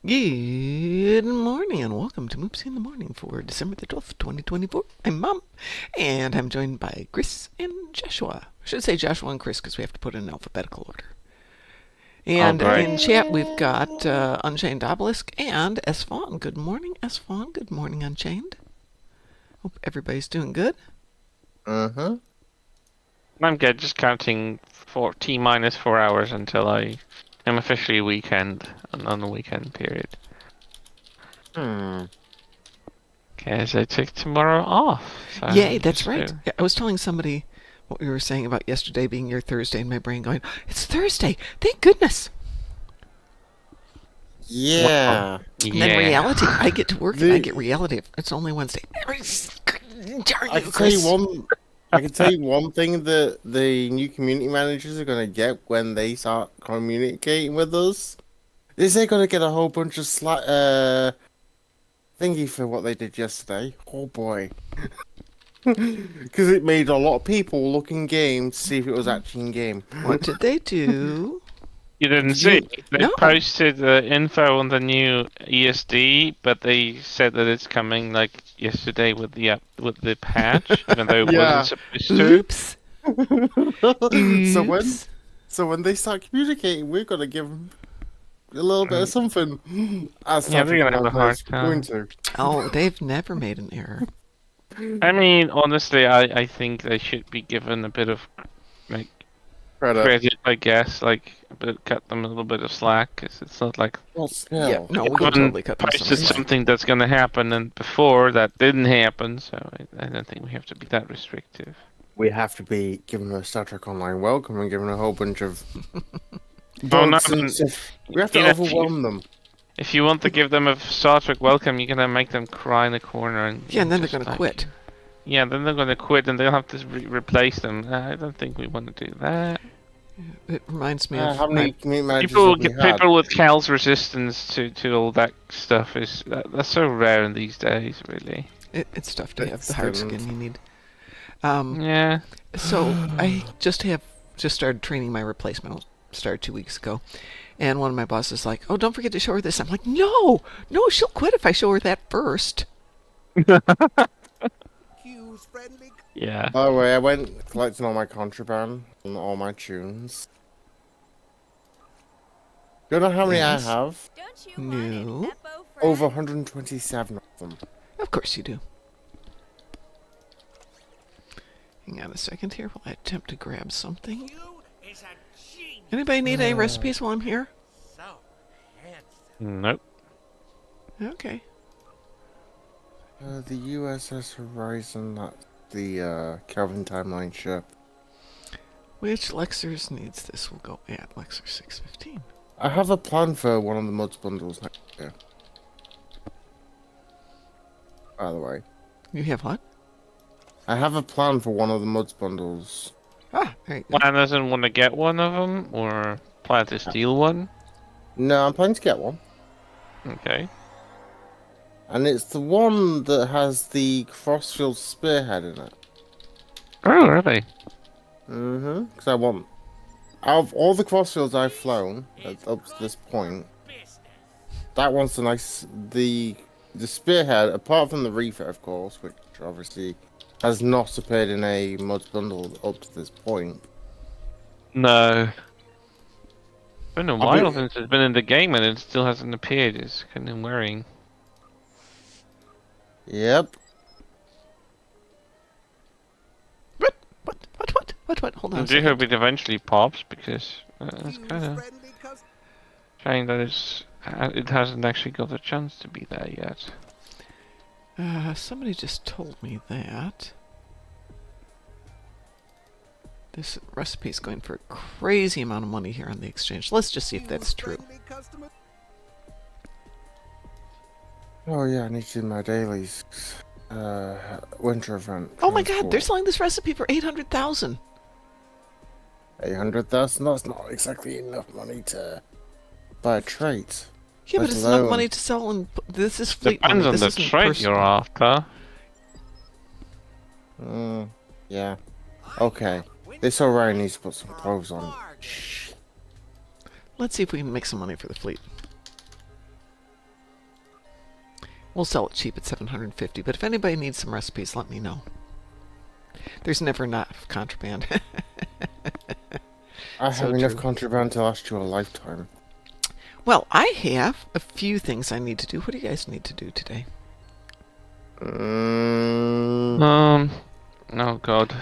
Good morning and welcome to Moopsy in the Morning for December the 12th, 2024. I'm Mom, and I'm joined by Chris and Joshua. I should say Joshua and Chris because we have to put it in alphabetical order. And Alright. in chat we've got Unchained Obelisk and S. Fawn. Good morning, S. Fawn. Good morning, Unchained. Hope everybody's doing good. Mm-hmm. I'm good, just counting T-minus 4 hours until I am officially weekend, on the weekend period. Because I took tomorrow off. So Yay, that's right. I was telling somebody what we were saying about yesterday being your Thursday, and my brain going, it's Thursday! Thank goodness! Yeah. And then reality, I get to work, I get reality. It's only Wednesday. I can tell you one thing that the new community managers are gonna get when they start communicating with us is they're gonna get a whole bunch of thingy for what they did yesterday. Oh boy. Because it made a lot of people look in game to see if it was actually in game. What did they do? You didn't see. They No. posted the info on the new ESD, but they said that it's coming like yesterday with the patch, even though it Yeah. wasn't supposed to. Oops. Oops. So when they start communicating, we're gonna give them a little bit of something. Yeah, they're gonna have a hard time. Oh, they've never made an error. I mean, honestly, I think they should be given a bit of like credit, I guess, like cut them a little bit of slack, because it's not like Yeah, no, we can totally cut them some posted slack. something that's going to happen, and before that didn't happen, so I don't think we have to be that restrictive. We have to be giving a Star Trek Online welcome and giving a whole bunch of Oh, no, we have to overwhelm them. If you want to give them a Star Trek welcome, you're gonna make them cry in the corner, and then they're gonna quit. Yeah, then they're gonna quit, and they'll have to replace them. I don't think we want to do that. It reminds me of how many people with Cal's resistance to all that stuff is that's so rare in these days, really. It's tough to have the hard skin you need. Yeah. So I just started training my replacement. I started 2 weeks ago, and one of my bosses is like, "Oh, don't forget to show her this." I'm like, "No, she'll quit if I show her that first." Yeah. By the way, I went collecting all my contraband and all my tunes. Do you know how many I have? No. Over 127 of them. Of course you do. Hang on a second here while I attempt to grab something. Anybody need any recipes while I'm here? Nope. Okay. The USS Horizon, that's the Kelvin Timeline ship. Which Lexers needs this? We'll go at Lexer 615. I have a plan for one of the mods bundles next year. By the way. You have what? I have a plan for one of the mods bundles. Ah, there you go. Plan doesn't want to get one of them, or plan to steal one? No, I'm planning to get one. Okay. And it's the one that has the crossfield spearhead in it. Oh, really? Mm-hmm. Because I want... Out of all the crossfields I've flown up to this point, that one's the nice... The spearhead, apart from the refit, of course, which obviously has not appeared in a mods bundle up to this point. No. It's been a while since it's been in the game, and it still hasn't appeared. It's kind of worrying. Yep. What? Hold on. I do hope it eventually pops, because it's kind of shame that it hasn't actually got a chance to be there yet. Somebody just told me that this recipe's going for a crazy amount of money here on the exchange. Let's just see if that's true. Oh yeah, I need to do my dailies. Winter event. Oh my god, they're selling this recipe for 800,000. 800,000? That's not exactly enough money to buy a trait. Yeah, but it's enough money to sell, and this is fleet money. Depends on the trait you're after. Yeah. Okay. This Orion needs to put some clothes on. Let's see if we can make some money for the fleet. We'll sell it cheap at $750, but if anybody needs some recipes, let me know. There's never enough contraband. I So have enough true. contraband to last you a lifetime. Well, I have a few things I need to do. What do you guys need to do today? Oh god,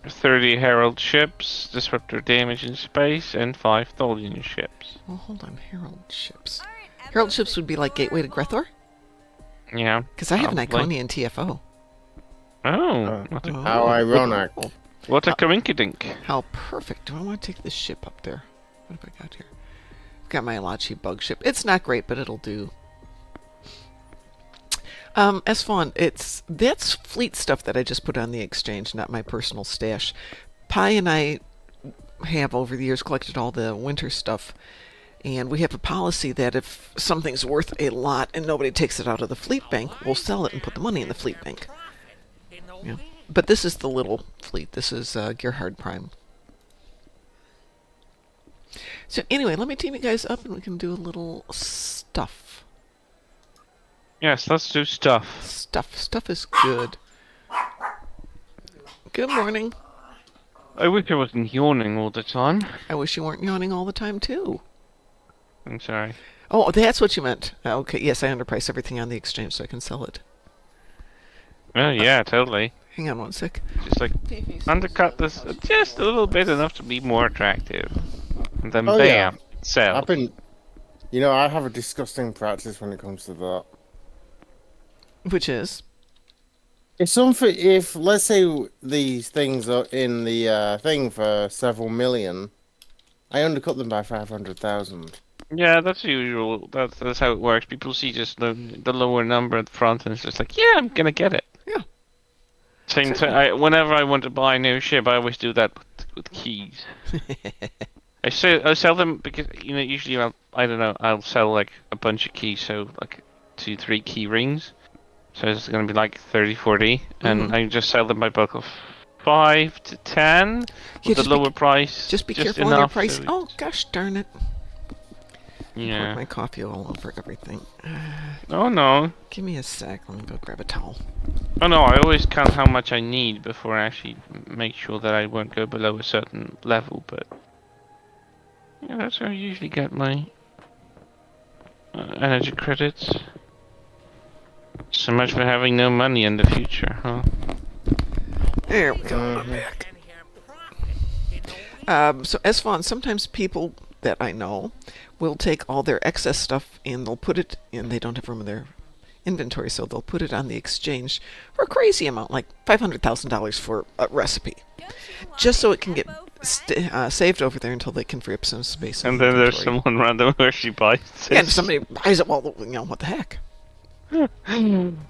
30 Herald ships, disruptor damage in space, and 5 Tholian ships. Well, hold on. Herald ships. Herald ships would be like Gateway to Grethor? Yeah. Because I have an probably. Iconian TFO. Oh, what a, Oh. How ironic. what a coinkydink. How perfect. Do I want to take this ship up there? What have I got here? I've got my Alachi bug ship. It's not great, but it'll do. Esfon, that's fleet stuff that I just put on the exchange, not my personal stash. Pi and I have over the years collected all the winter stuff, and we have a policy that if something's worth a lot and nobody takes it out of the fleet bank, we'll sell it and put the money in the fleet bank. Yeah. But this is the little fleet. This is Gerhard Prime. So anyway, let me team you guys up and we can do a little stuff. Yes, let's do stuff. Stuff is good. Good morning. I wish I wasn't yawning all the time. I wish you weren't yawning all the time, too. I'm sorry. Oh, that's what you meant. Okay, yes, I underprice everything on the exchange so I can sell it. Oh yeah, totally. Hang on one sec. Just like undercut this just a little bit enough to be more attractive. And then Oh, bam, yeah. sell. I have a disgusting practice when it comes to that. Which is? If let's say these things are in the thing for several million, I undercut them by 500,000. Yeah, that's usual. That's how it works. People see just the lower number at the front, and it's just like, yeah, I'm gonna get it. Yeah. Same time, whenever I want to buy a new ship, I always do that with keys. I sell them because usually I'll sell like a bunch of keys, so like 2-3 key rings. So it's gonna be like 30-40, and I just sell them by bulk of 5 to 10 with the lower price. Just be careful on your price. Oh gosh darn it! Yeah. Poured my coffee all over everything. Oh no. Give me a sec. Let me go grab a towel. Oh no, I always count how much I need before I actually make sure that I won't go below a certain level, but yeah, that's how I usually get my energy credits. So much for having no money in the future, huh? There we go. I'm back. So Esfon, sometimes people that I know will take all their excess stuff and they'll put it in. They don't have room in their inventory, so they'll put it on the exchange for a crazy amount, like $500,000 for a recipe, just so it can get saved over there until they can free up some space. And then there's someone random who actually buys it. Yeah, and somebody buys it. Well, what the heck? Oh,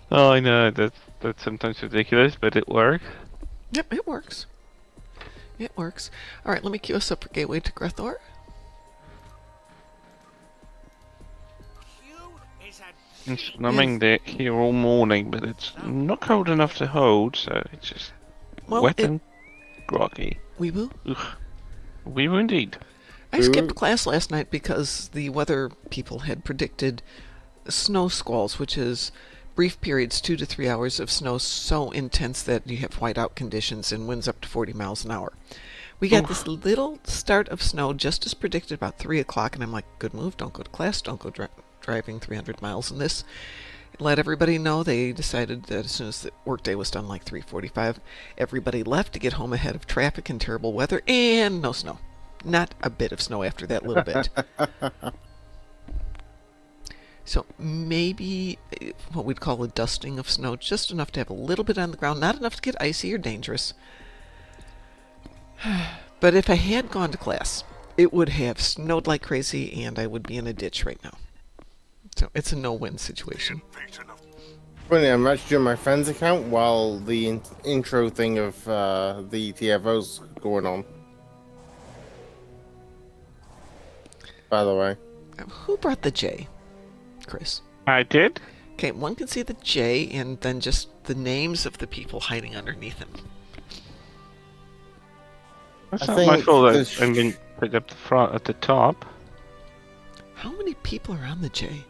I know that's sometimes ridiculous, but it works. Yep, it works. It works. All right, let me queue us up for Gateway to Grethor. It's snumming deck here all morning, but it's not cold enough to hold, so it's just wet and groggy. Weeboo? Ugh. Weeboo indeed. I skipped class last night because the weather people had predicted snow squalls, which is brief periods, 2 to 3 hours of snow so intense that you have whiteout conditions and winds up to 40 miles an hour. We got this little start of snow just as predicted about 3 o'clock, and I'm like, good move, don't go to class, don't go driving 300 miles in this. Let everybody know. They decided that as soon as the workday was done, like 3:45, everybody left to get home ahead of traffic and terrible weather, and no snow. Not a bit of snow after that little bit. So maybe what we'd call a dusting of snow, just enough to have a little bit on the ground, not enough to get icy or dangerous. But if I had gone to class, it would have snowed like crazy and I would be in a ditch right now. So it's a no-win situation. Funny, I'm actually doing my friend's account while the intro thing of the TFO's going on. By the way. Who brought the J? Chris. I did. Okay, one can see the J and then just the names of the people hiding underneath him. That's not my fault that I'm being put up the front at the top. How many people are on the J?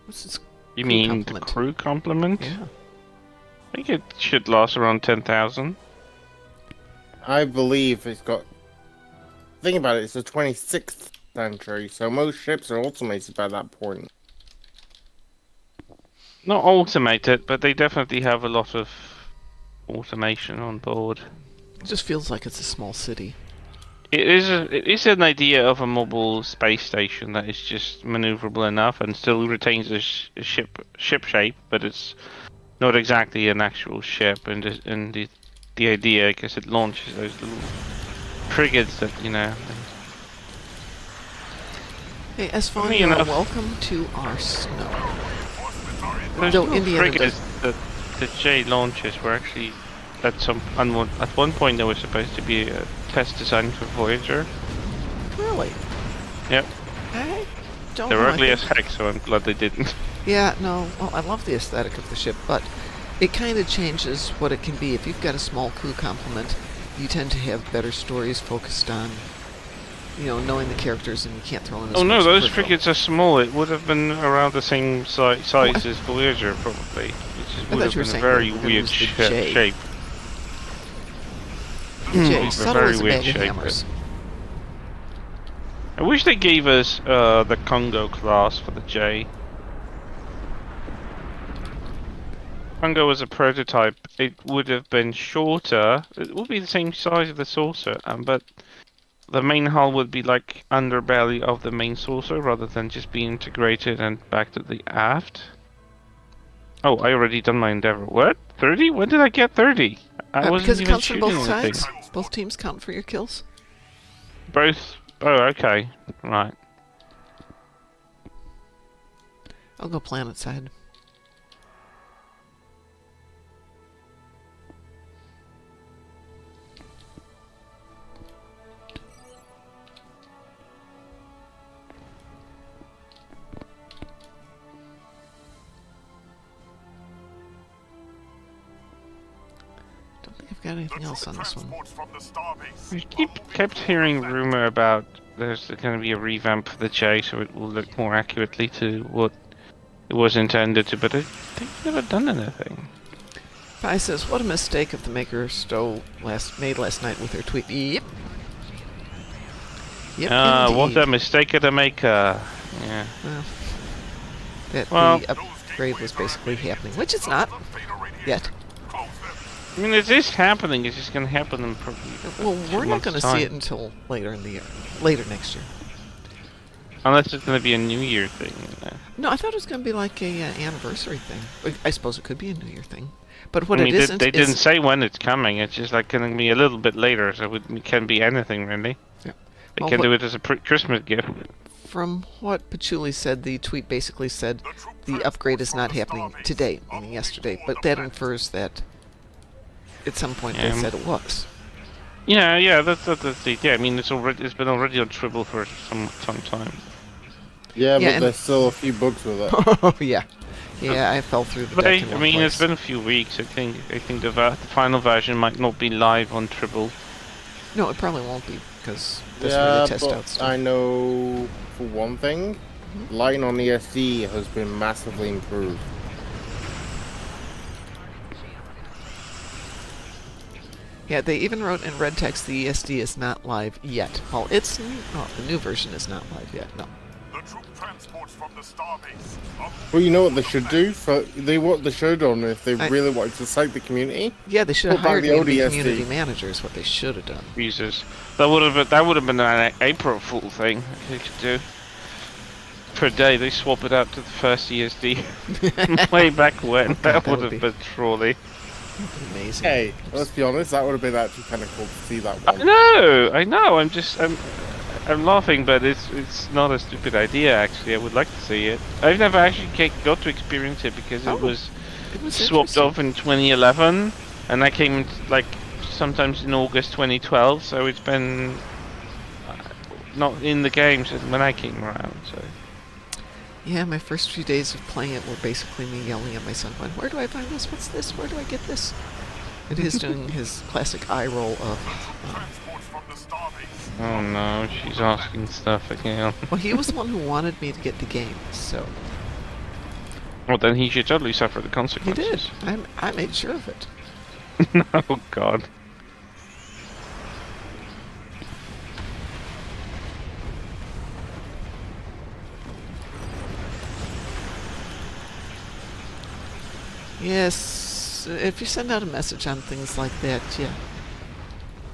What's this You Crew mean the complement. crew complement? Yeah. I think it should last around 10,000. I believe it's got. Think about it. It's the 26th century, so most ships are automated by that point. Not automated, but they definitely have a lot of automation on board. It just feels like it's a small city. It is an idea of a mobile space station that is just maneuverable enough and still retains a ship shape, but it's not exactly an actual ship. And the idea, I guess, it launches those little frigates that Hey, Esfon, Funny you're enough- welcome to our snow. Those Though little Indiana frigates that the J launches were actually at one point they were supposed to be a test design for Voyager. Really? Yep. I don't They're know. I ugly as think- heck, so I'm glad they didn't. Yeah, no. Well, I love the aesthetic of the ship, but it kind of changes what it can be. If you've got a small crew complement, you tend to have better stories focused on, knowing the characters, and you can't throw in as Oh no, much those peripheral. frigates are small. It would have been around the same size as Voyager, probably. Which I would thought have you were been a saying very they were gonna weird use the J. shape. Jay, a subtle very as a weird bag of shape, hammers. I wish they gave us the Congo class for the J. Congo was a prototype. It would have been shorter. It would be the same size of the saucer, but the main hull would be like underbelly of the main saucer rather than just be integrated and back to the aft. Oh, I already done my endeavor. What? 30? When did I get 30? I wasn't Because it even counts from shooting both anything. sides. Both teams count for your kills. Both? Oh, okay. Right. I'll go planet side. Don't think I've got anything else on this one. We kept hearing rumor about there's going to be a revamp of the J, so it will look more accurately to what it was intended to, but they've never done anything. Pi says, what a mistake of the maker Stowe made last night with her tweet. Yep. Yep, What indeed. a mistake of the maker. Yeah. That the upgrade was basically happening, which it's not yet. I mean, it is happening. It's just going to happen in probably. Well, we're not going to see time. it until later in the year, later next year. Unless it's going to be a New Year thing. No, I thought it was going to be like a anniversary thing. I suppose it could be a New Year thing, but what I mean, it isn't they is didn't say when it's coming. It's just like going to be a little bit later, so it can be anything really. Yeah. They Well, can what- do it as a Christmas gift. From what Patchouli said, the tweet basically said the upgrade is not happening today, meaning yesterday, but that infers that at some point they Yeah. said it was. Yeah, that's the yeah. I mean, it's been already on Tribble for some time. Yeah, Yeah, but and- there's still a few bugs with it. Oh, yeah. Yeah, I fell through the But deck I in one mean, it's place. been a few weeks. I think the final version might not be live on Tribble. No, it probably won't be, because that's Yeah, where they test but out stuff. I know for one thing, lighting on ESD has been massively improved. Yeah, they even wrote in red text the ESD is not live yet. Well, the new version is not live yet, no. Well, you know what they should do? What they should have done if they really wanted to cite the community? Yeah, they should have Put back hired the me to old be ESD. community manager is what they should have done. Jesus, that would have been an April Fool thing they could do. Per day, they swap it out to the first ESD way back when. Oh, God, that that would would have be- been truly. Amazing. Hey, let's be honest, that would have been actually kind of cool to see that one. I know. I'm laughing, but it's not a stupid idea. Actually, I would like to see it. I've never actually got to experience it because Oh, it was It was swapped interesting. off in 2011, and I came in, like sometimes in August 2012. So it's been not in the game since when I came around. So Yeah, my first few days of playing it were basically me yelling at my son, going, where do I find this? What's this? Where do I get this? And he's doing his classic eye roll of... oh no, she's asking stuff again. Well, he was the one who wanted me to get the game, so... Well, then he should totally suffer the He did. consequences. I made sure of it. Oh God. Yes, if you send out a message on things like that,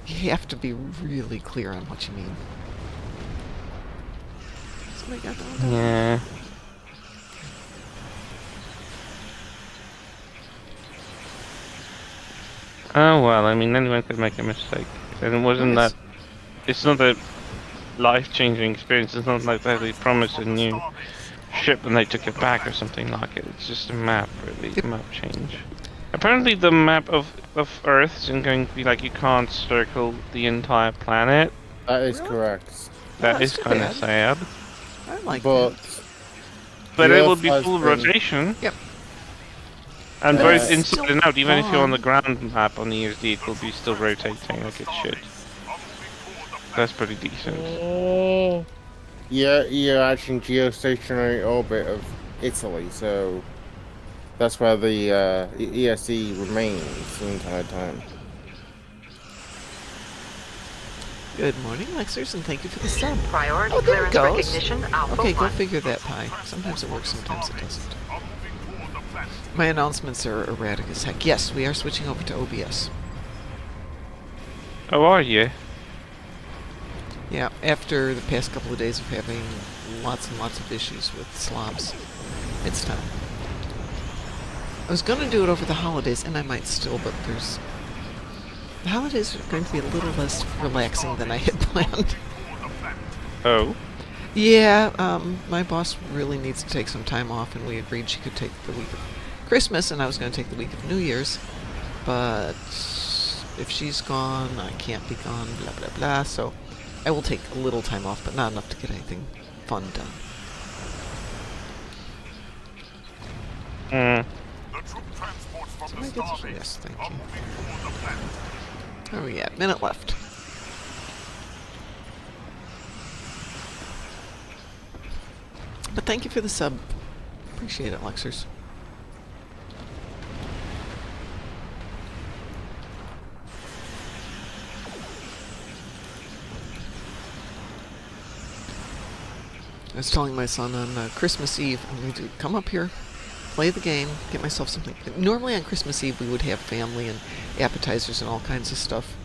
you have to be really clear on what you mean. Somebody got that one done? Yeah. Oh well, I mean, anyone could make a mistake. And it wasn't Yes. that. It's not a life-changing experience. It's not like they promised a new ship and they took it back or something like it. It's just a map, really. Yep. Map change. Apparently, the map of Earth isn't going to be like you can't circle the entire planet. That is Really? correct. That that's is too kind of bad. sad. I like But that. But the it will Earth be has full been- rotation. Yep. And But both it's inside still and out, even if you're on the fun. ground map on the ESD, it will be still rotating like it should. That's pretty decent. Yeah, you're actually in geostationary orbit of Italy, so that's where the ESE remains the entire time. Good morning, Lexers, and thank you for the sub. Priority Oh, there it clearance goes. recognition Alpha Okay, go 1. figure that pie. Sometimes it works, sometimes it doesn't. My announcements are erratic as heck. Yes, we are switching over to OBS. Oh, are you? Yeah, after the past couple of days of having lots and lots of issues with slobs, it's time. I was going to do it over the holidays, and I might still, but the holidays are going to be a little less relaxing than I had planned. Oh. Yeah, my boss really needs to take some time off, and we agreed she could take the week of Christmas, and I was going to take the week of New Year's. But if she's gone, I can't be gone, blah, blah, blah. So I will take a little time off, but not enough to get anything fun done. Somebody get this? Yes, thank you. Where are we at? Minute left. But thank you for the sub. Appreciate it, Lexers. I was telling my son on Christmas Eve, I'm going to come up here, play the game, get myself something. Normally on Christmas Eve we would have family and appetizers and all kinds of stuff.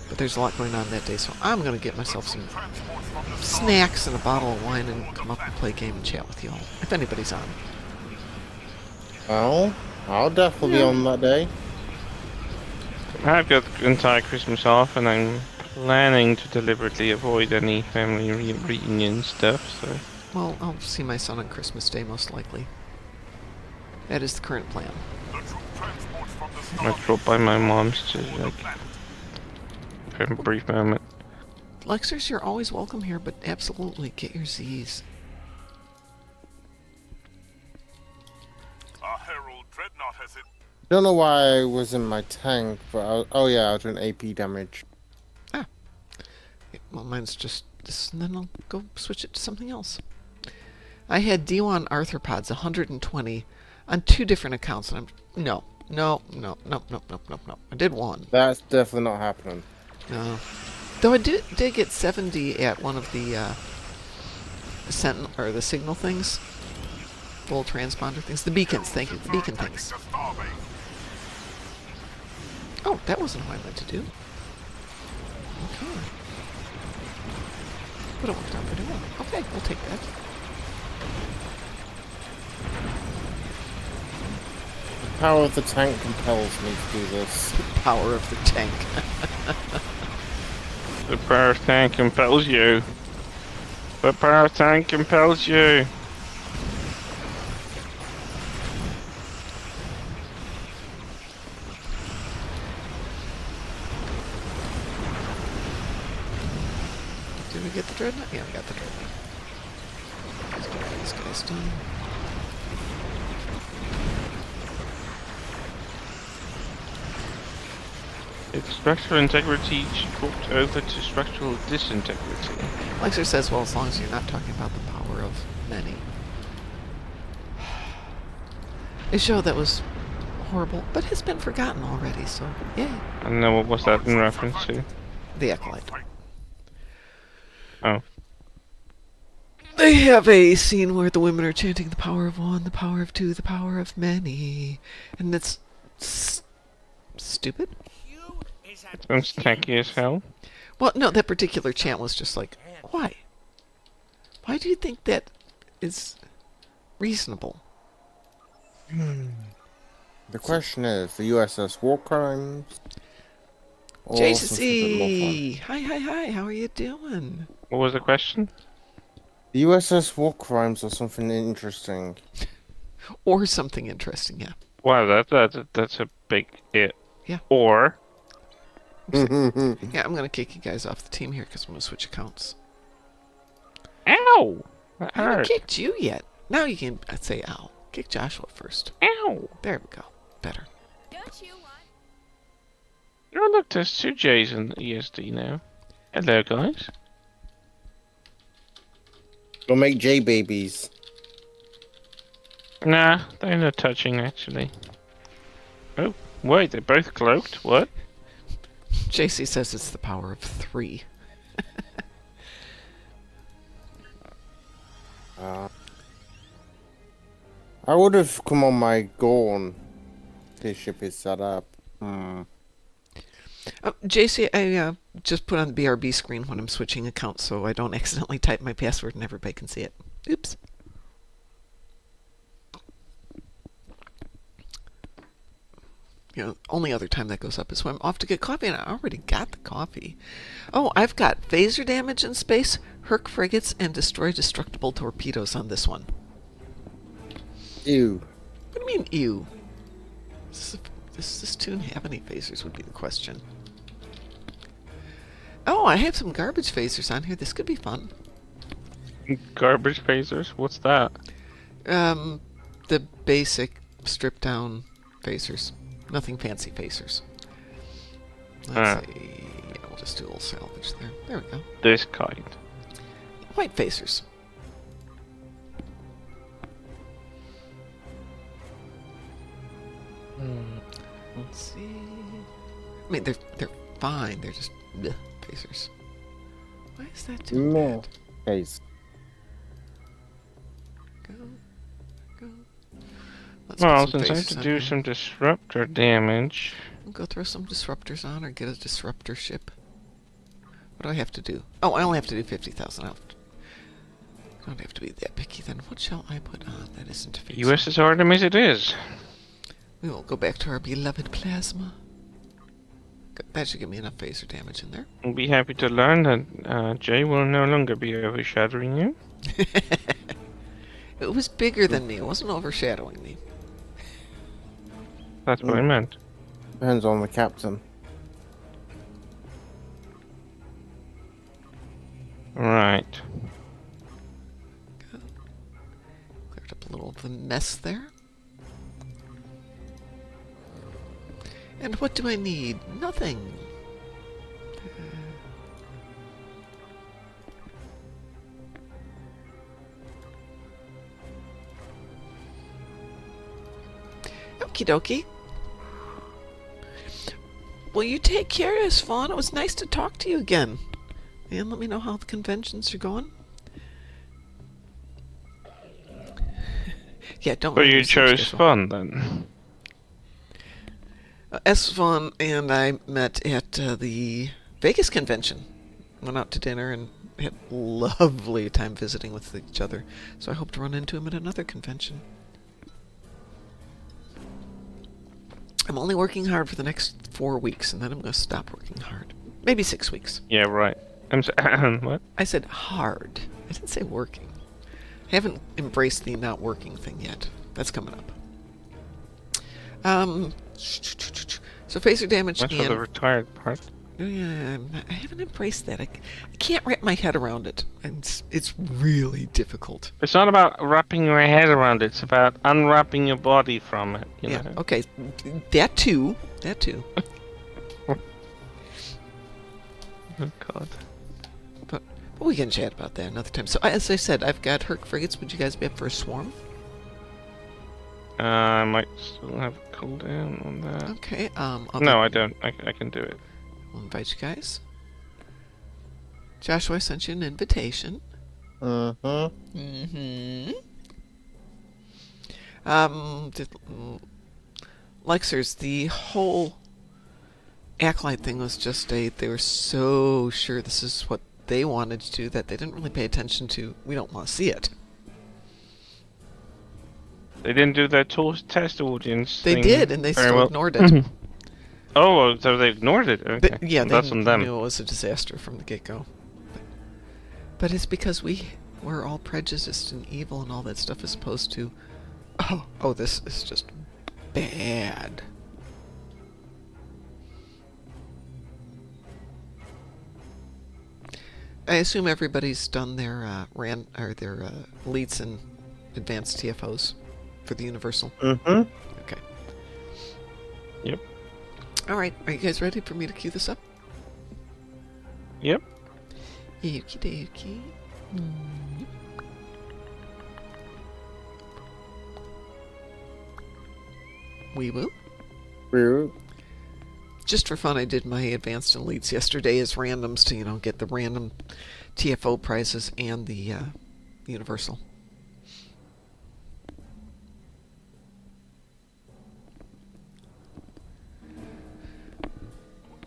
But there's a lot going on that day, so I'm going to get myself some snacks and a bottle of wine and come up and play a game and chat with y'all, if anybody's on. Well, I'll definitely be on that day. I've got the entire Christmas off, and I'm planning to deliberately avoid any family reunion stuff, so... Well, I'll see my son on Christmas Day, most likely. That is the current plan. I dropped by my mom's to, like, for a brief moment. Lexers, you're always welcome here, but absolutely get your Z's. Don't know why I was in my tank, but oh yeah, I was doing AP damage. Ah. Yeah, well, mine's just this, and then I'll go switch it to something else. I had D1 arthropods 120 on 2 different accounts, and no. I did one. That's definitely not happening. No. Though I did get 70 at one of the sentinel or the signal things, full transponder things, the beacons. Thank you, the beacon things. Oh, that wasn't what I meant to do. Okay. But it worked out pretty well. Okay, we'll take that. The power of the tank compels me to do this. The power of the tank. The power tank compels you. The power tank compels you. Did we get the dreadnought? Yeah, we got the dreadnought. Let's get these guys done. Its structural integrity swapped over to structural disintegrity. Lexer says, well, as long as you're not talking about the power of many. A show that was horrible, but has been forgotten already, so yay. I don't know what was that in reference to. The Acolyte. Oh. They have a scene where the women are chanting the power of one, the power of two, the power of many. And it's stupid. It sounds tacky as hell. Well, no, that particular chant was just like, why? Why do you think that is reasonable? The question is, the USS War Crimes or something a bit more JCC! Hi, how are you doing? What was the question? fun? The USS War Crimes or something interesting. Or something interesting, yeah. Wow, that's a big hit. Yeah. Or Yeah, I'm going to kick you guys off the team here because I'm going to switch accounts. ow! That I haven't hurt. kicked you yet. Now you can say ow. Kick Joshua first. Ow! There we go. Better. Oh look, there's 2 J's in ESD now. Hello, guys. Go make J babies. Nah, they're not touching actually. Oh, wait, they're both cloaked. What? JC says it's the power of 3. I would have come on my Gorn. This ship is set up. JC, I just put on the BRB screen when I'm switching accounts so I don't accidentally type my password and everybody can see it. Oops. You know, only other time that goes up is when I'm off to get coffee, and I already got the coffee. Oh, I've got phaser damage in space, Herc frigates, and destroy destructible torpedoes on this one. Ew. What do you mean, ew? Does this tune have any phasers would be the question. Oh, I have some garbage phasers on here. This could be fun. Garbage phasers? What's that? The basic stripped down phasers. Nothing fancy phasers. Let's see. Yeah, we'll just do a little salvage there. There we go. This kind. White phasers. Let's see. I mean, they're fine. They're just bleh, phasers. Why is that doing Meh. that? Case. Go. Let's Well, put some since I have phasers to on do here. some disruptor damage. We'll go throw some disruptors on or get a disruptor ship. What do I have to do? Oh, I only have to do 50,000. I don't have to be that picky then. What shall I put on that isn't a phaser? USS Artemis it is. We will go back to our beloved plasma. That should give me enough phaser damage in there. I'll be happy to learn that Jay will no longer be overshadowing you. It was bigger than me. It wasn't overshadowing me. That's what I meant. Depends on the captain. Right. Cleared up a little of the mess there. And what do I need? Nothing. Okie dokie. Well, you take care, Swan. It was nice to talk to you again. And let me know how the conventions are going. Yeah, don't. But mind you the chose schedule. fun then. Swan and I met at the Vegas convention. Went out to dinner and had a lovely time visiting with each other. So I hope to run into him at another convention. I'm only working hard for the next 4 weeks, and then I'm going to stop working hard. Maybe 6 weeks. Yeah, right. What? I said hard. I didn't say working. I haven't embraced the not working thing yet. That's coming up. So phaser damage That's for the and... retired part. Yeah, I haven't embraced that. I can't wrap my head around it. And it's really difficult. It's not about wrapping your head around it. It's about unwrapping your body from it. You Yeah, know? okay. That too. That too. Oh God. But we can chat about that another time. So as I said, I've got Herc frigates. Would you guys be up for a swarm? I might still have a cooldown on that. Okay. No, I don't. I can do it. I'll invite you guys. Joshua, I sent you an invitation. Mm-hmm. Lexers, the whole Acolyte thing was just they were so sure this is what they wanted to do that they didn't really pay attention to, we don't want to see it. They didn't do their test audience They thing did, and they very still well. ignored it. Oh, so they ignored it. Okay. Yeah, That's they on them. knew it was a disaster from the get-go. But it's because we're all prejudiced and evil and all that stuff as opposed to, oh, this is just bad. I assume everybody's done their leads and advanced TFOs for the Universal. Mm-hmm. Okay. Yep. All right. Are you guys ready for me to cue this up? Yep. Okie dokie. We will. Just for fun, I did my advanced and leads yesterday as randoms to, get the random TFO prizes and the Universal.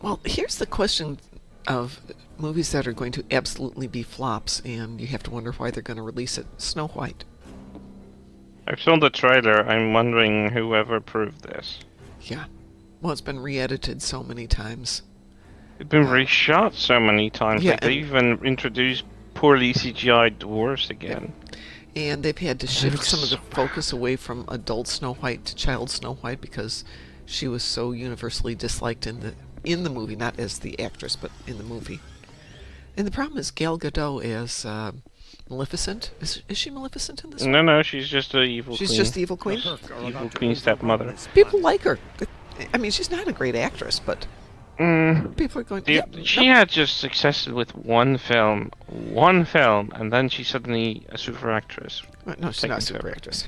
Well, here's the question of movies that are going to absolutely be flops, and you have to wonder why they're going to release it. Snow White. I've saw the trailer. I'm wondering whoever approved this. Yeah. Well, it's been re-edited so many times. It's been reshot so many times. Yeah, like they even introduced poorly CGI dwarves again. And they've had to shift some of the focus away from adult Snow White to child Snow White because she was so universally disliked in the movie, not as the actress, but in the movie. And the problem is Gal Gadot as Maleficent. Is she Maleficent in this one? No, she's just an evil queen. She's just the evil queen? Evil queen stepmother. People like her. I mean, she's not a great actress, but people are going, She had just success with one film, and then she's suddenly a super actress. No, she's not a super actress.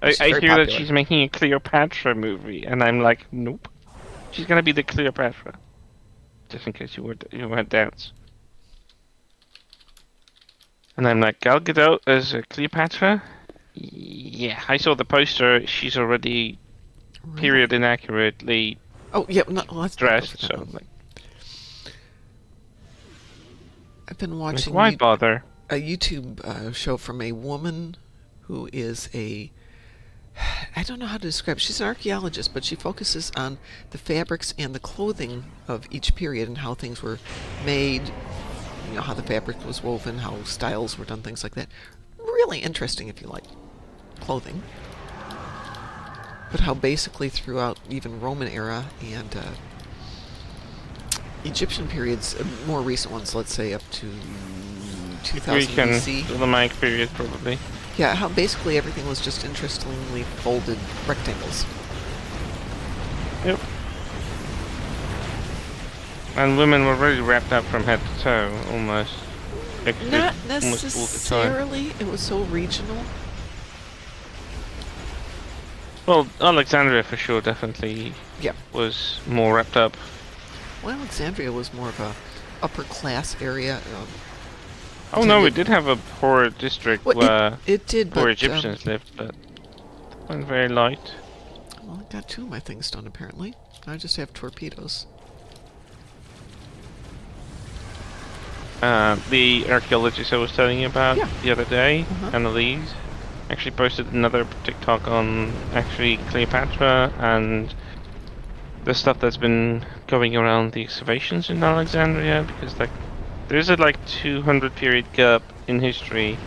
I hear popular. that she's making a Cleopatra movie, and I'm like, nope. She's gonna be the Cleopatra. Just in case you had doubts. And I'm like, Gal Gadot as a Cleopatra? Yeah, I saw the poster. She's already period inaccurately let's dressed, so like, I've been watching why bother? A YouTube show from a woman who is I don't know how to describe it. She's an archaeologist, but she focuses on the fabrics and the clothing of each period and how things were made, how the fabric was woven, how styles were done, things like that. Really interesting if you like clothing. But how basically throughout even Roman era and Egyptian periods, more recent ones, let's say up to 2000 BC. The Ptolemaic period, probably. Yeah, how basically everything was just interestingly folded rectangles. Yep. And women were really wrapped up from head to toe, almost. Not necessarily. It was so regional. Well, Alexandria for sure definitely was more wrapped up. Well, Alexandria was more of a upper class area. Oh no, it did have a poor district where it did, poor Egyptians lived, but it wasn't very light. Well, I got 2 of my things done apparently. I just have torpedoes. The archaeologist I was telling you about the other day, Annalise, actually posted another TikTok on actually Cleopatra and the stuff that's been going around the excavations in Alexandria, because there's a 200 period gap in history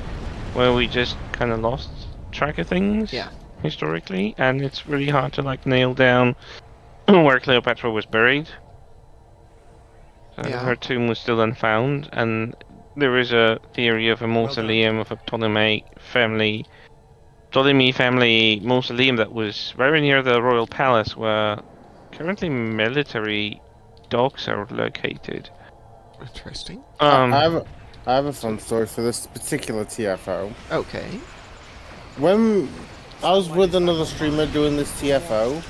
where we just kind of lost track of things historically, and it's really hard to nail down where Cleopatra was buried. Her tomb was still unfound, and there is a theory of a mausoleum of a Ptolemy family mausoleum that was very near the royal palace, where currently military docks are located. Interesting. I have a fun story for this particular TFO. Okay. When I was with another streamer doing this TFO.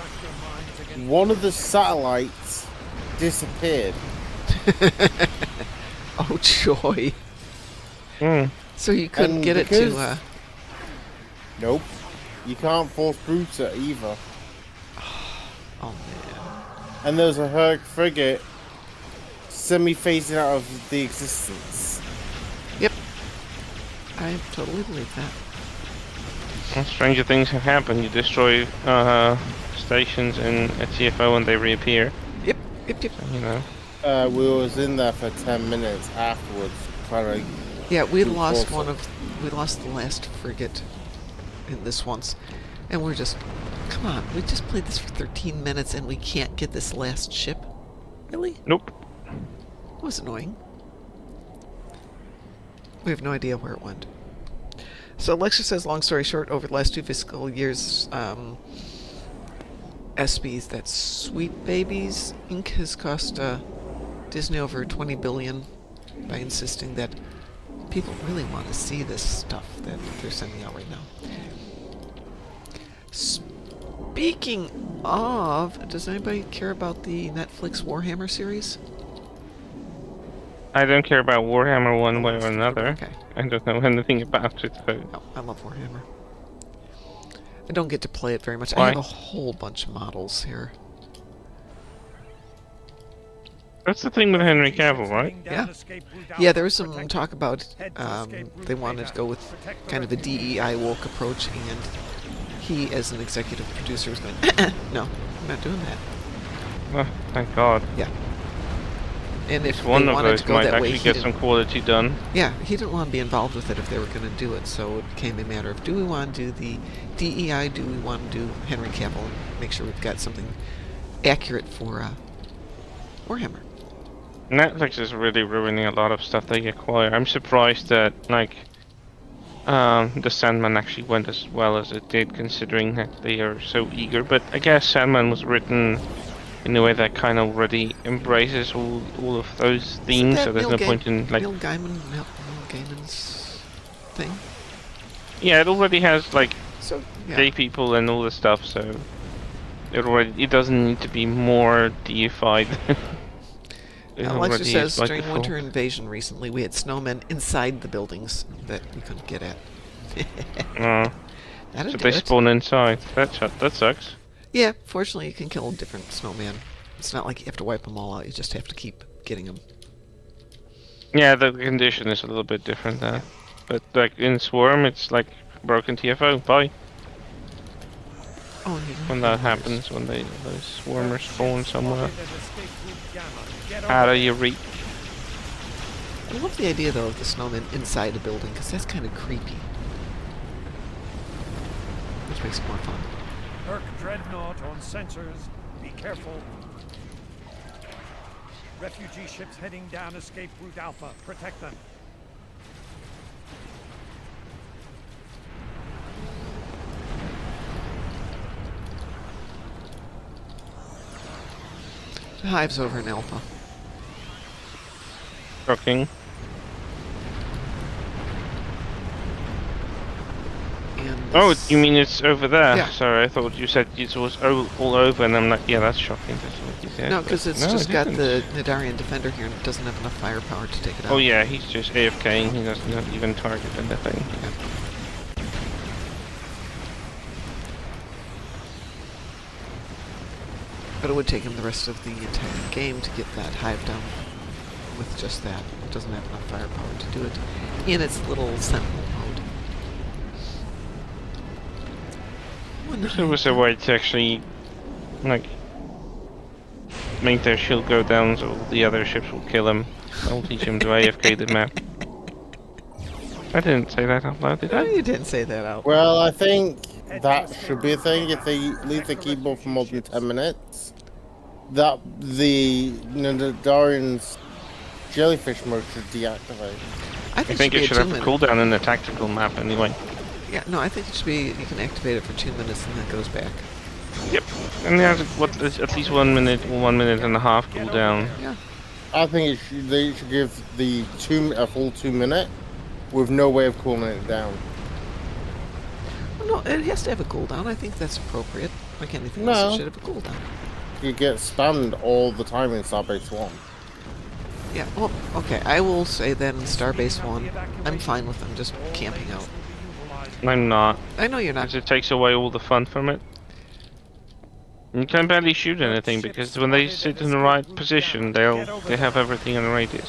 One of the satellites disappeared. Oh, joy. Hmm. So you couldn't And get it because- to, Nope. You can't force brutes it either. oh man. And there's a Herc frigate semi-phasing out of the existence. Yep. I totally believe that. Well, stranger things have happened. You destroy stations in a TFO and they reappear. Yep, yep, yep. You know. We was in there for 10 minutes afterwards, trying to... Yeah, we lost Awesome. we lost the last frigate in this once. And we're just, come on, we just played this for 13 minutes and we can't get this last ship? Really? Nope. It was annoying. We have no idea where it went. So Alexa says, long story short, over the last 2 fiscal years, SBs, that's Sweet Babies Inc. has cost Disney over $20 billion by insisting that people really want to see this stuff that they're sending out right now. Speaking of, does anybody care about the Netflix Warhammer series? I don't care about Warhammer one way or another. Okay. I don't know anything about it, so... Oh, I love Warhammer. I don't get to play it very much. I Why? have a whole bunch of models here. That's the thing with Henry Cavill, right? Yeah. Yeah, there was some talk about they wanted to go with kind of a DEI woke approach, and he, as an executive producer, was going, no, I'm not doing that. Oh, thank God. Yeah. And if One they of wanted those to go might that way, actually he get didn't, some quality done. yeah, he didn't want to be involved with it if they were going to do it. So it became a matter of, do we want to do the DEI? Do we want to do Henry Cavill and make sure we've got something accurate for Warhammer? Netflix is really ruining a lot of stuff they acquire. I'm surprised that, like, The Sandman actually went as well as it did, considering that they are so eager. But I guess Sandman was written in a way that kind of already embraces all of those themes, so there's no point in, like... Neil Gaiman's thing? Yeah, it already has, like, So, yeah. gay people and all this stuff, so... It doesn't need to be more deified. It Alexa already says, is by during default. Winter Invasion recently, we had snowmen inside the buildings that we couldn't get at. That'd So do they it. spawn inside. That sucks. Yeah, fortunately you can kill different snowmen. It's not like you have to wipe them all out, you just have to keep getting them. Yeah, the condition is a little bit different there. But like in Swarm, it's like broken TFO. Bye. Oh, you When that happens, when those swarmers spawn somewhere out of your reach. I love the idea, though, of the snowmen inside a building, because that's kind of creepy. Which makes it more fun. Herc Dreadnought on sensors. Be careful. Refugee ships heading down escape route Alpha. Protect them. The hive's over in Alpha. Shocking. And Oh, this- you mean it's over there? Yeah. Sorry, I thought you said it was all over, and I'm like, yeah, that's shocking. That's what you said. No, but because it's no, just it got isn't. the Nidarian Defender here, and it doesn't have enough firepower to take it out. Oh yeah, he's just AFKing. He doesn't even target anything. But it would take him the rest of the entire game to get that hive down with just that. It doesn't have enough firepower to do it in its little sentinel mode. If there was a way to actually, like, make their shield go down so the other ships will kill him, I'll teach him to AFK the map. I didn't say that out loud, did No, I? you didn't say that out. Well, I think that should be a thing if they leave the keyboard for more than 10 minutes. That the Nidarian's jellyfish mode should deactivate. I I think, think it it should should be have a a 2 minute. cooldown in the tactical map anyway. Yeah, no, I think it should be. You can activate it for 2 minutes and then it goes back. Yep. And there's at least 1 minute or 1 minute and a half cooldown. Yeah. I think they should give the a full 2 minute with no way of cooling it down. No, it has to have a cooldown. I think that's appropriate. Like anything else, No. it should have a cooldown. You get spammed all the time in Starbase 1. Yeah, well, okay, I will say that in Starbase 1, I'm fine with them just camping out. I'm not. I know you're not. Because it takes away all the fun from it. You can barely shoot anything because when they sit in the right position, they have everything in the radius.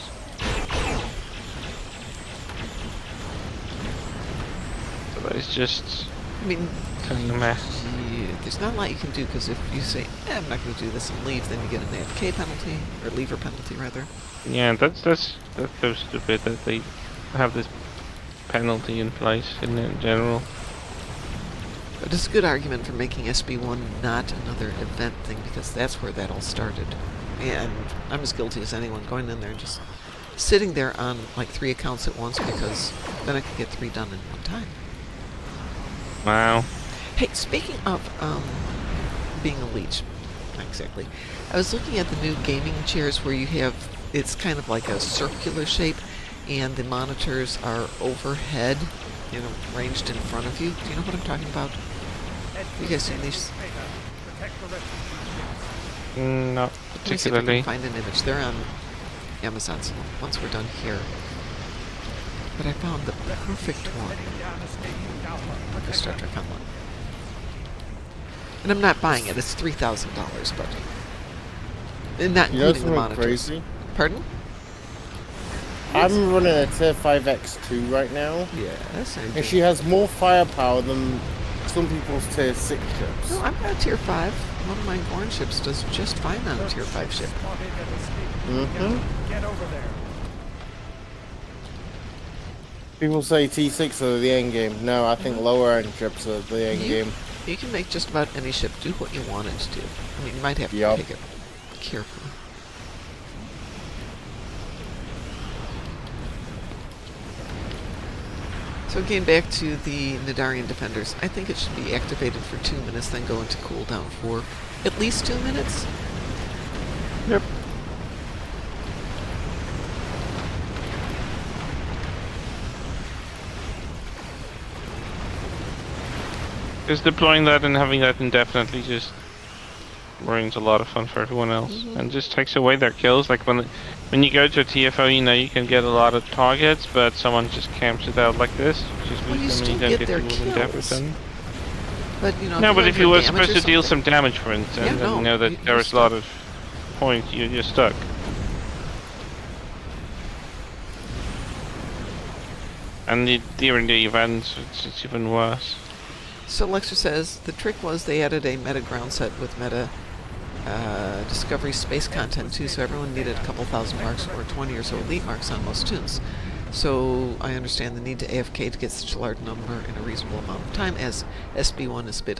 So it's just I mean, kind of meh. yeah, there's not a lot you can do, because if you say, I'm not going to do this and leave, then you get an AFK penalty, or leaver penalty, rather. Yeah, that's so stupid that they have this penalty in place in general. But it's a good argument for making SB1 not another event thing, because that's where that all started. And I'm as guilty as anyone going in there and just sitting there on like 3 accounts at once, because then I could get 3 done in one time. Wow. Hey, speaking of being a leech, not exactly, I was looking at the new gaming chairs where you have, it's kind of like a circular shape, and the monitors are overhead, you know, ranged in front of you. Do you know what I'm talking about? You guys seen these? Not Let me see if I particularly. can find an image. They're on Amazon, so once we're done here. But I found the perfect one for Star Trek Online. And I'm not buying it. It's $3,000, but not You know including the something monitors. crazy? Pardon? I'm running a Tier 5X2 right now, Yes, I do. and she has more firepower than some people's Tier 6 ships. No, I've got a Tier 5. One of my Gorn ships does just fine on a Tier 5 ship. Mm-hmm. Get over there. People say T6 are the end game. No, I think lower end ships are the end game. You can make just about any ship do what you want it to do. I mean, you might have to Yup. take it carefully. So again, back to the Nidarian Defenders. I think it should be activated for 2 minutes, then go into cooldown for at least 2 minutes. Yep. Because deploying that and having that indefinitely just ruins a lot of fun for everyone else, and just takes away their kills. Like when you go to a TFO, you know you can get a lot of targets, but someone just camps it out like this. Just Well, you lose them still and you get don't their get the kills. done. But, you know, No, but you're if going you for were damage supposed or to deal some something- damage, for instance, Yeah, and no, you know that you're there is a lot stuck. of points, you're stuck. And during the events, it's even worse. So Lexer says, the trick was they added a meta ground set with meta Discovery space content too, so everyone needed a couple thousand marks or 20 or so elite marks on most tunes. So I understand the need to AFK to get such a large number in a reasonable amount of time, as SB1 is a bit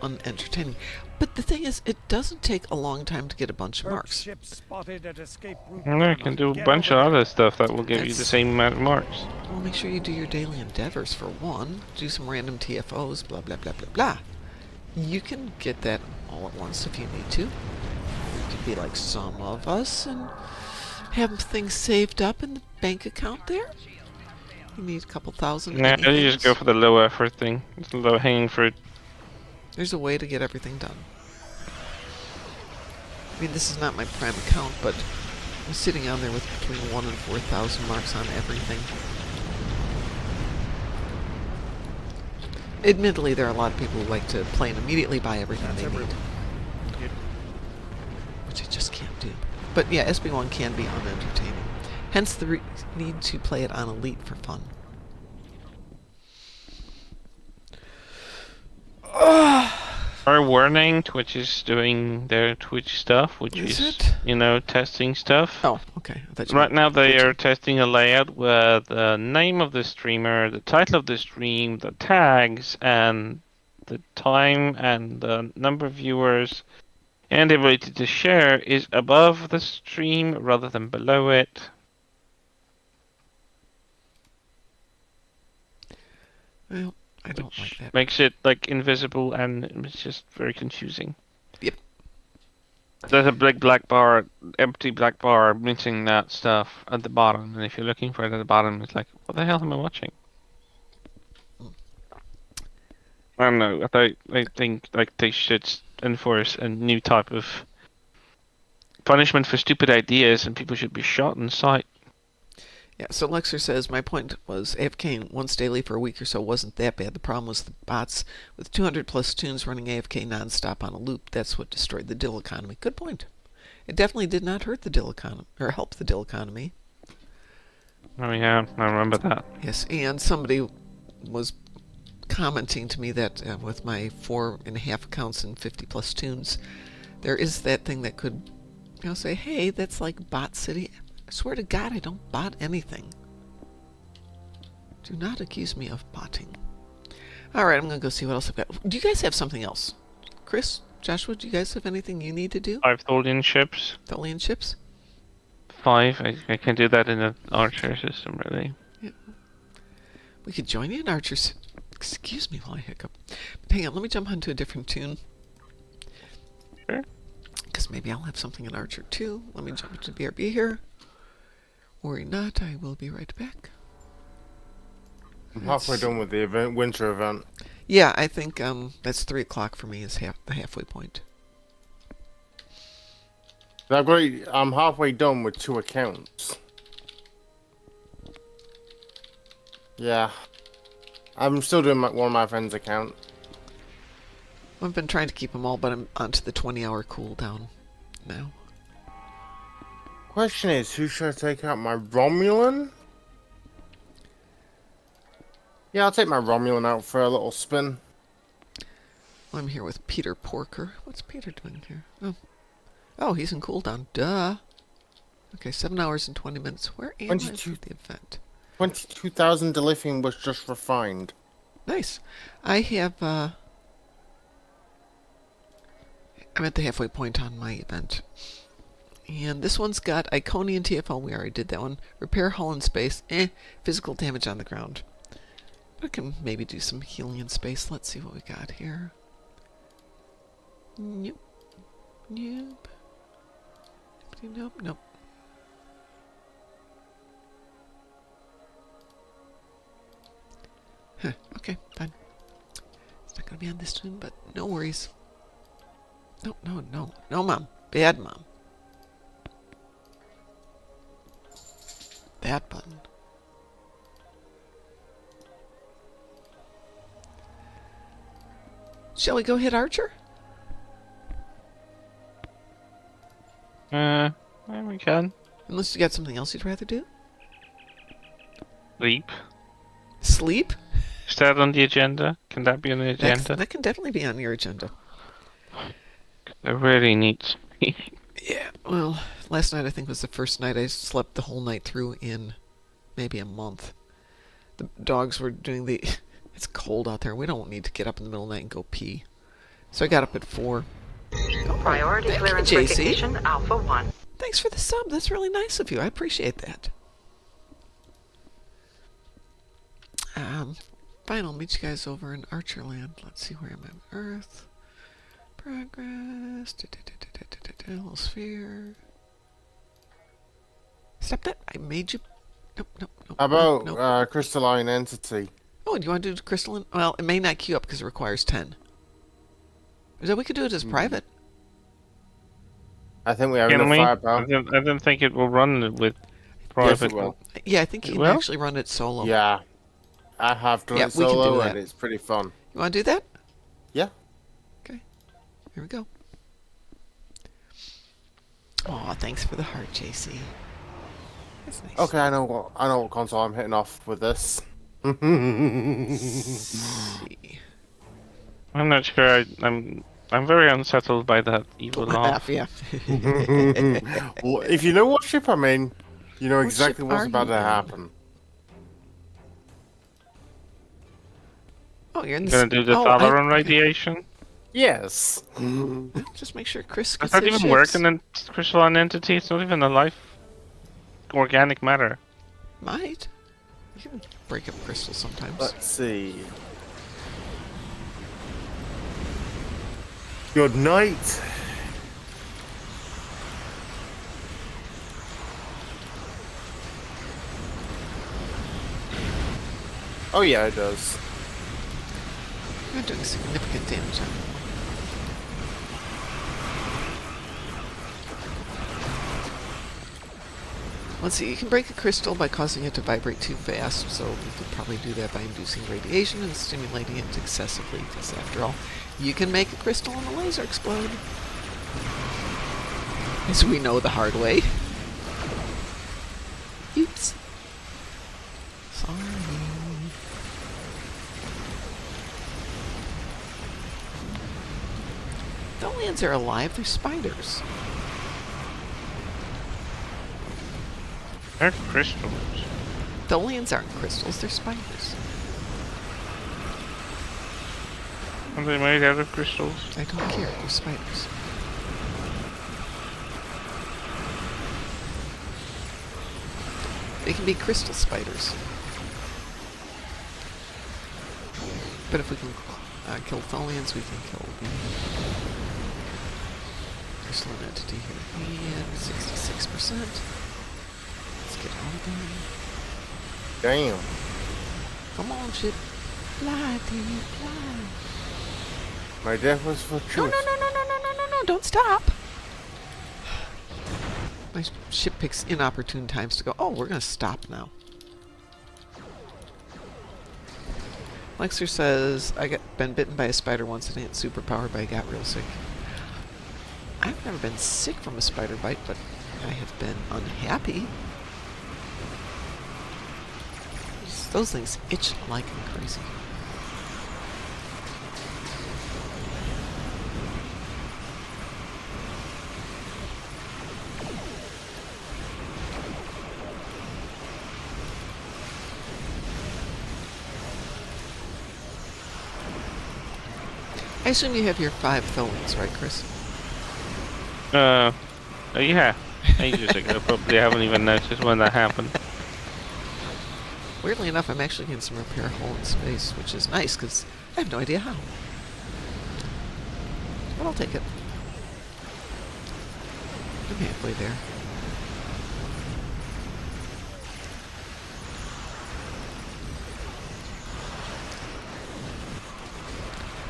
unentertaining. But the thing is, it doesn't take a long time to get a bunch of marks. Ship spotted at escape route. And I can do a Get bunch of over there. other stuff that will give you the That's- same amount of marks. Well, make sure you do your daily endeavors for one. Do some random TFOs, blah, blah, blah, blah, blah. You can get that all at once if you need to. You could be like some of us and have things saved up in the bank account there. You need a couple thousand. Nah, you anythings. just go for the low effort thing. It's the low hanging fruit. There's a way to get everything done. I mean, this is not my prime account, but I'm sitting on there with between 1,000 and 4,000 marks on everything. Admittedly, there are a lot of people who like to play and immediately buy everything That's they need, everyone. which I just can't do. But yeah, SB1 can be unentertaining. Hence the need to play it on Elite for fun. Our warning, Twitch is doing their Twitch stuff, which Is is, it? you know, testing stuff. Oh, okay. I thought you Right meant now they glitching. are testing a layout with the name of the streamer, the title of the stream, the tags, and the time and the number of viewers, and the ability to share is above the stream rather than below it. Well, I don't like Which that. makes it like invisible, and it's just very confusing. Yep. There's a big black bar, empty black bar missing that stuff at the bottom, and if you're looking for it at the bottom, it's like, what the hell am I watching? I don't know. I think like they should enforce a new type of punishment for stupid ideas, and people should be shot on sight. Yeah, so Lexer says, my point was AFK once daily for a week or so wasn't that bad. The problem was the bots with 200 plus tunes running AFK nonstop on a loop. That's what destroyed the dill economy. Good point. It definitely did not hurt the dill economy, or help the dill economy. Oh yeah, I remember that. Yes, and somebody was commenting to me that with my 4.5 accounts and 50 plus tunes, there is that thing that could, say, hey, that's like bot city. I swear to God, I don't bot anything. Do not accuse me of botting. All right, I'm going to go see what else I've got. Do you guys have something else? Chris, Joshua, do you guys have anything you need to do? 5 Tholian ships. Tholian ships? 5. I can do that in an archer system, really. Yeah. We could join you in archers. Excuse me while I hiccup. But hang on, let me jump onto a different tune. Sure. Because maybe I'll have something in Archer too. Let me jump into BRB here. Worry not, I will be right back. I'm halfway done with the event, winter event. Yeah, I think that's 3 o'clock for me is the halfway point. I'm halfway done with 2 accounts. Yeah. I'm still doing one of my friend's account. I've been trying to keep them all, but I'm onto the 20-hour cooldown now. Question is, who should I take out? My Romulan? Yeah, I'll take my Romulan out for a little spin. I'm here with Peter Porker. What's Peter doing here? Oh, he's in cooldown. Duh. Okay, 7 hours and 20 minutes. Where am I for the event? 22,000 dilithium was just refined. Nice. I have, I'm at the halfway point on my event. And this one's got Iconian TFL. We already did that one. Repair hull in space. Physical damage on the ground. I can maybe do some healing in space. Let's see what we got here. Nope. Nope. Nope. Nope. Huh. Okay, fine. It's not going to be on this tune, but no worries. No, no, no. No, Mom. Bad Mom. That button. Shall we go hit Archer? Yeah, we can. Unless you got something else you'd rather do? Sleep. Sleep? Is that on the agenda? Can that be on the agenda? That can definitely be on your agenda. I really need sleep. Yeah, well, last night I think was the first night I slept the whole night through in maybe a month. The dogs were doing the... It's cold out there. We don't need to get up in the middle of the night and go pee. So I got up at 4. Oh, Priority clearance JC. recognition Alpha 1. Thanks for the sub. That's really nice of you. I appreciate that. Fine, I'll meet you guys over in Archerland. Let's see where I'm at. Earth. Progress. Little sphere. Stop that. I made you... Nope. How about nope. crystalline entity? Oh, do you want to do crystalline? Well, it may not queue up because it requires 10. So we could do it as private. I think we have Can enough we? firepower. I don't think it will run with private. Yes, it will. Yeah, I think you can actually run it solo. Yeah. I have done Yeah, it we can do solo, that. and it's pretty fun. You want to do that? Yeah. Okay. Here we go. Aw, thanks for the heart, JC. That's nice. Okay, I know what console I'm hitting off with this. See. I'm not sure. I'm very unsettled by that evil laugh. Yeah. Well, if you know what ship I'm in, you know What exactly ship what's are about you to in? happen. Oh, you're in the... Gonna do the Toleran radiation? Yes. Just make sure Chris Does gets that his even work ships. in a crystalline entity? It's not even a life organic matter. Might. You can break up crystals sometimes. Let's see. Good night. Oh yeah, it does. We're doing significant damage on it. Let's see, you can break a crystal by causing it to vibrate too fast, so you could probably do that by inducing radiation and stimulating it excessively, because after all, you can make a crystal and a laser explode. As we know the hard way. Oops. Sorry. Tholians are alive, they're spiders. They're crystals. Tholians aren't crystals, they're spiders. Are they made out of crystals? I don't care, they're spiders. They can be crystal spiders. But if we can kill Tholians, we can kill the crystalline entity here. And 66%. Let's get all of them. Damn. Come on, ship. Fly, Timmy, fly. My death was for No, truth. no, don't stop. My ship picks inopportune times to go, oh, we're going to stop now. Lexer says, I got been bitten by a spider once. It ain't superpowered, but I got real sick. I've never been sick from a spider bite, but I have been unhappy. Those things itch like crazy. I assume you have your 5 Tholians, right, Chris? Yeah. Ages ago, probably haven't even noticed when that happened. Weirdly enough, I'm actually getting some repair hull in space, which is nice, because I have no idea how. But I'll take it. I'm halfway there.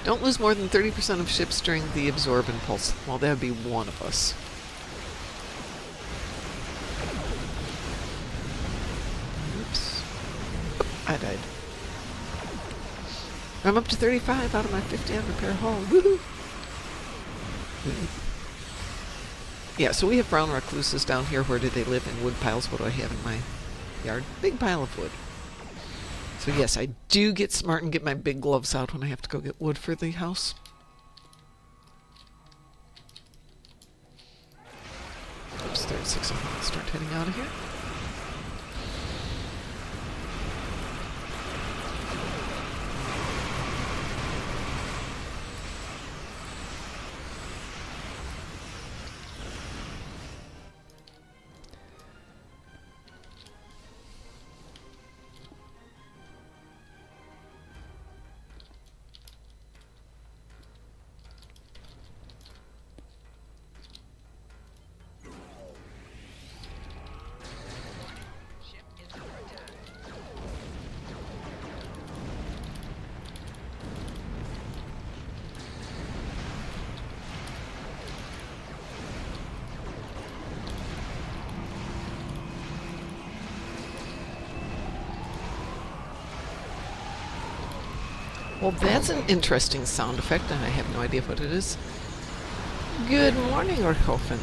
Don't lose more than 30% of ships during the absorb impulse. Well, that would be one of us. Oops. I died. I'm up to 35 out of my 50 on repair hull. Woohoo! Yeah, so we have brown recluses down here. Where do they live? In wood piles. What do I have in my yard? Big pile of wood. So yes, I do get smart and get my big gloves out when I have to go get wood for the house. Oops, 36. I'm going to start heading out of here. Well, that's an interesting sound effect, and I have no idea what it is. Good morning, Orkofen.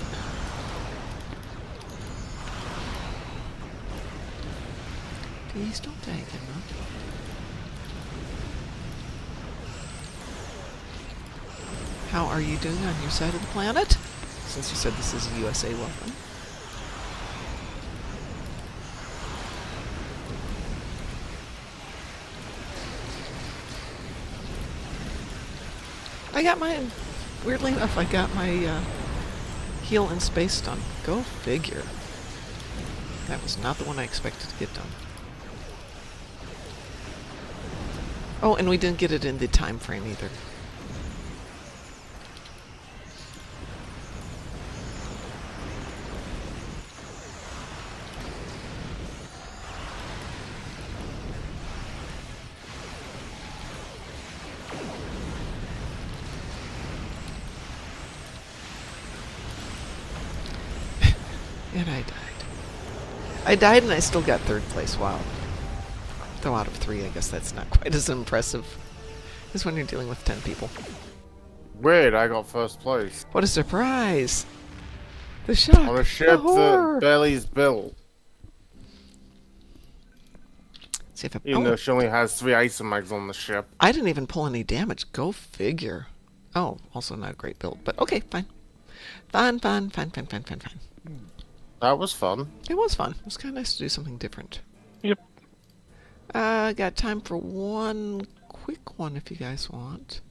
Please don't die again, Mom. How are you doing on your side of the planet? Since you said this is a USA weapon. I got my, weirdly enough, I got my heal in space done. Go figure. That was not the one I expected to get done. Oh, and we didn't get it in the time frame either. And I died. I died and I still got 3rd place. Wow. Though out of 3, I guess that's not quite as impressive as when you're dealing with 10 people. Weird, I got 1st place. What a surprise! The shock! On a The ship horror! that barely's built. See if I, Even though she only has 3 isomags on the ship. I didn't even pull any damage. Go figure. Oh, also not a great build, but okay, fine. Fine. That was fun. It was fun. It was kind of nice to do something different. Yep. Got time for one quick one if you guys want.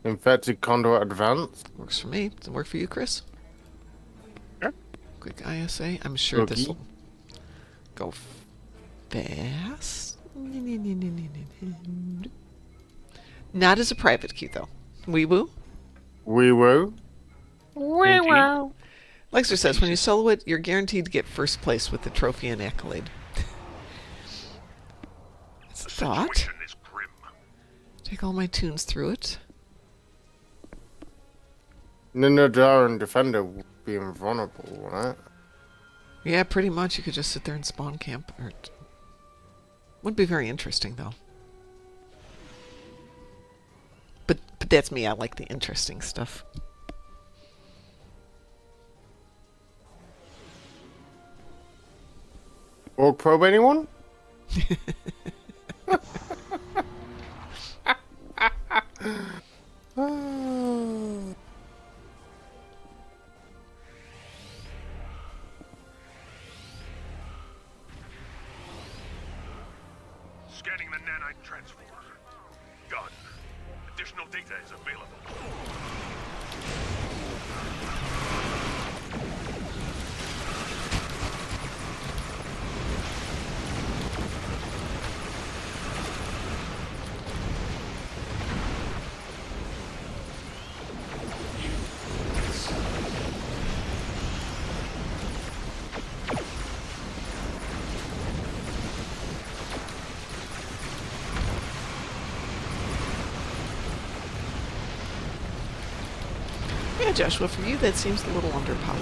Infected Conduit Advance. Works for me. Does it work for you, Chris? Sure. Quick ISA. I'm sure this Okay. will go fast. Not as a private key, though. Wee woo. Wee woo. Wow. Lexer says, when you solo it, you're guaranteed to get 1st place with the trophy and accolade. It's a thought. Take all my tunes through it. Ninja and Defender would be invulnerable, wouldn't it? Yeah, pretty much. You could just sit there and spawn camp. Would be very interesting, though. But that's me. I like the interesting stuff. Or probe anyone? Scanning the nanite transformer. Done. Additional data is available. Yeah, Joshua, for you, that seems a little underpowered.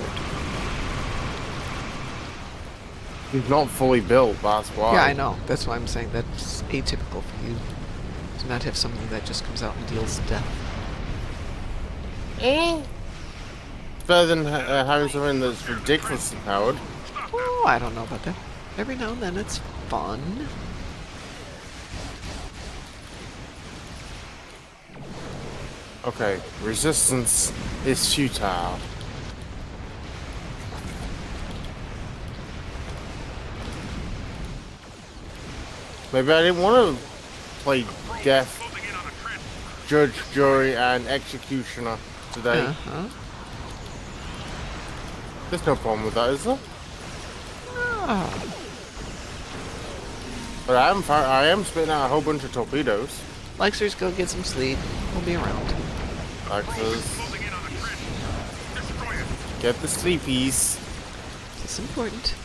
He's not fully built, that's why. Yeah, I know. That's why I'm saying that's atypical for you. To not have something that just comes out and deals death. It's better than having something that's ridiculously powered. Oh, I don't know about that. Every now and then it's fun. Okay, resistance is futile. Maybe I didn't want to play Death, Judge, Jury, and Executioner today. Uh-huh. There's no problem with that, is there? Ah. But I am spitting out a whole bunch of torpedoes. Lexers, go get some sleep. We'll be around. Axes. Get the sleepies. It's important.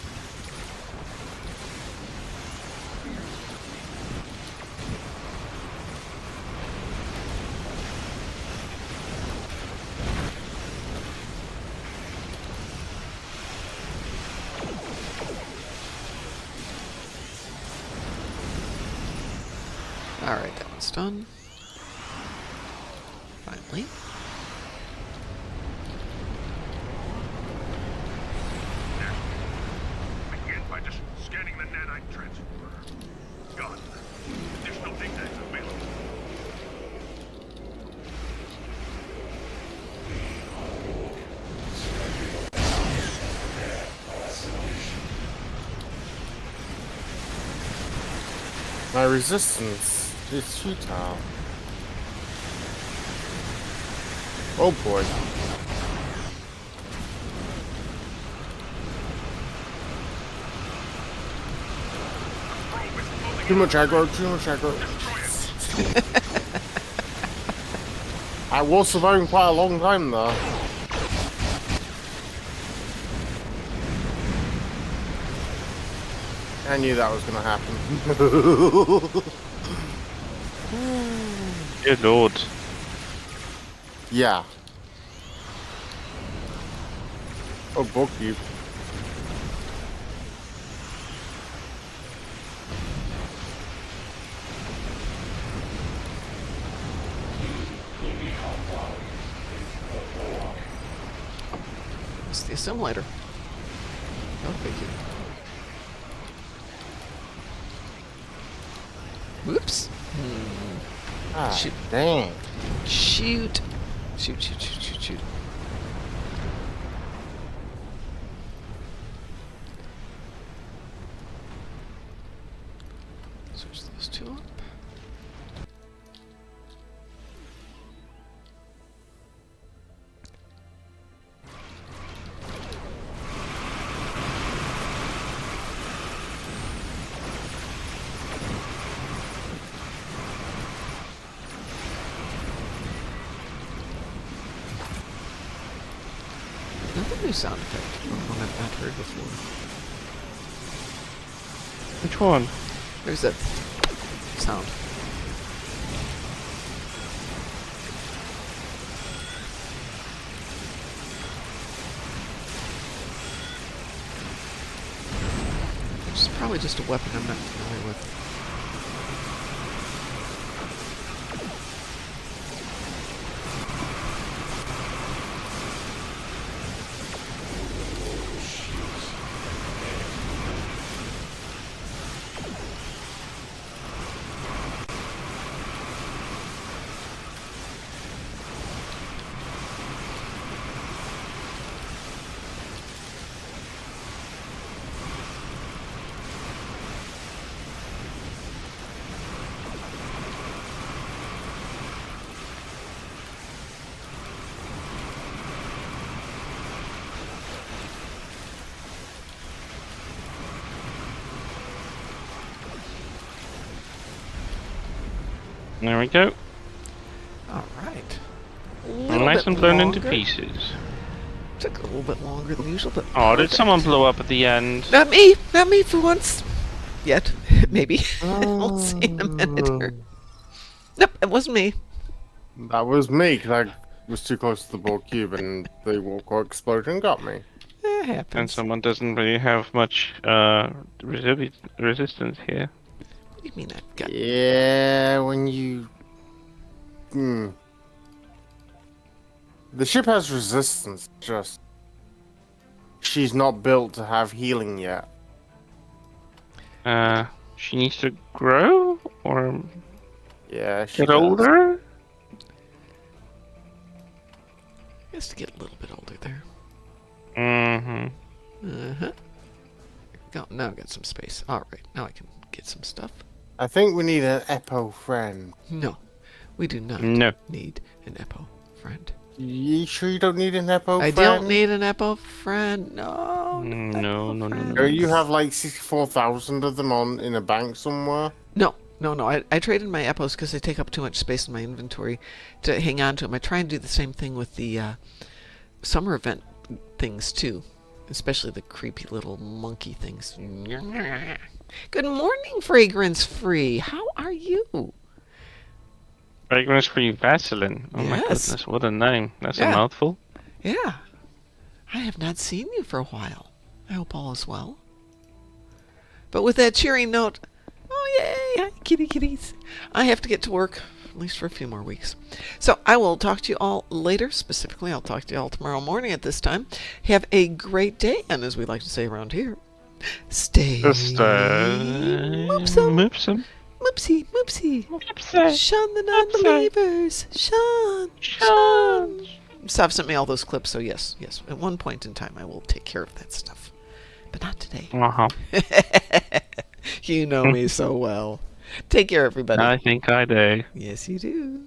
Alright, that one's done. Finally. Begin by just scanning the nanite transformer. Done. Additional data is available. My resistance is futile. Oh boy. Too much aggro, too much aggro. I was surviving quite a long time though. I knew that was gonna happen. Good lord. Yeah. Oh, book you. It's the assimilator. Go figure. Whoops. Ah, Shoot. dang. Shoot. Shoot, shoot, shoot, shoot, shoot. Switch those two up. Another new sound effect, one I've not heard before. Which one? There's that sound. Which is probably just a weapon I'm not familiar with. There we go. Alright. Nice and blown into pieces. Took a little bit longer than usual, but... Oh, did someone blow up at the end? Not me! Not me for once! Yet. Maybe. We'll see in a minute. Nope, it wasn't me. That was me, because I was too close to the ball cube and the walk explosion got me. It And happens. someone doesn't really have much resistance here. What do you mean I've got... Yeah, when you... The ship has resistance, just... She's not built to have healing yet. She needs to grow or Yeah, she get does. older. Has to get a little bit older there. Mm-hmm. Uh-huh. Go, now I got some space. Alright, now I can get some stuff. I think we need an Epo friend. No, we do not No. need an Epo friend. You sure you don't need an Epo I friend? don't need an Epo friend. No. No, no, no, no. Don't you have like 64,000 of them on in a bank somewhere? No. I traded my Epos because they take up too much space in my inventory to hang on to them. I try and do the same thing with the summer event things too, especially the creepy little monkey things. Good morning, Fragrance Free. How are you? Fragrance-free Vaseline. Oh my Yes. goodness, what a name. That's Yeah. a mouthful. Yeah. I have not seen you for a while. I hope all is well. But with that cheery note, oh yay, hi kitty kitties. I have to get to work, at least for a few more weeks. So I will talk to you all later. Specifically, I'll talk to you all tomorrow morning at this time. Have a great day, and as we like to say around here, stay moopsome. Moopsome. Moopsy, moopsy. Moopsy. Shun the non-believers. Shun. Sav sent me all those clips, so yes. At one point in time, I will take care of that stuff. But not today. Uh-huh. You know me so well. Take care, everybody. I think I do. Yes, you do.